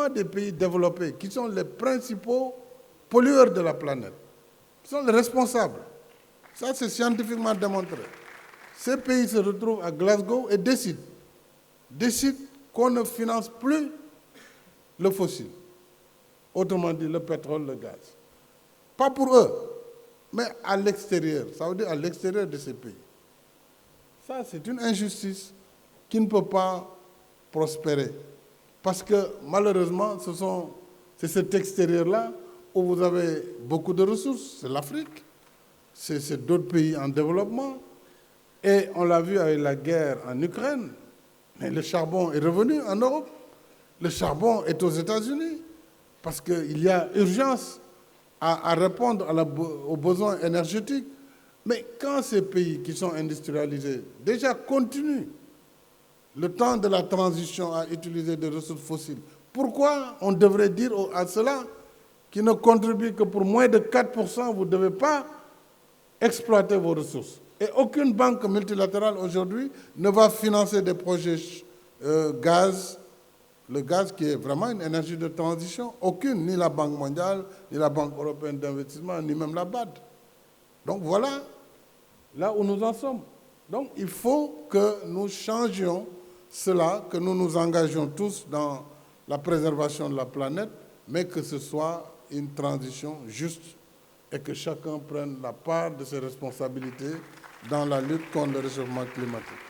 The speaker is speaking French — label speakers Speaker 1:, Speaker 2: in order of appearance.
Speaker 1: pas des pays développés, qui sont les principaux pollueurs de la planète, qui sont les responsables. Ça, c'est scientifiquement démontré. Ces pays se retrouvent à Glasgow et décident qu'on ne finance plus le fossile. Autrement dit, le pétrole, le gaz. Pas pour eux, mais à l'extérieur. Ça veut dire à l'extérieur de ces pays. Ça, c'est une injustice qui ne peut pas prospérer. Parce que, malheureusement, c'est cet extérieur-là où vous avez beaucoup de ressources. C'est l'Afrique, c'est d'autres pays en développement. Et on l'a vu avec la guerre en Ukraine. Mais le charbon est revenu en Europe. Le charbon est aux États-Unis. Parce qu'il y a urgence à répondre aux besoins énergétiques. Mais quand ces pays qui sont industrialisés déjà continuent le temps de la transition à utiliser des ressources fossiles, pourquoi on devrait dire à ceux-là qui ne contribuent que pour moins de 4%, vous ne devez pas exploiter vos ressources? Et aucune banque multilatérale aujourd'hui ne va financer des projets gaz, le gaz qui est vraiment une énergie de transition, aucune, ni la Banque mondiale, ni la Banque européenne d'investissement, ni même la BAD. Donc voilà là où nous en sommes. Donc il faut que nous changions cela, que nous nous engagions tous dans la préservation de la planète, mais que ce soit une transition juste et que chacun prenne la part de ses responsabilités dans la lutte contre le réchauffement climatique.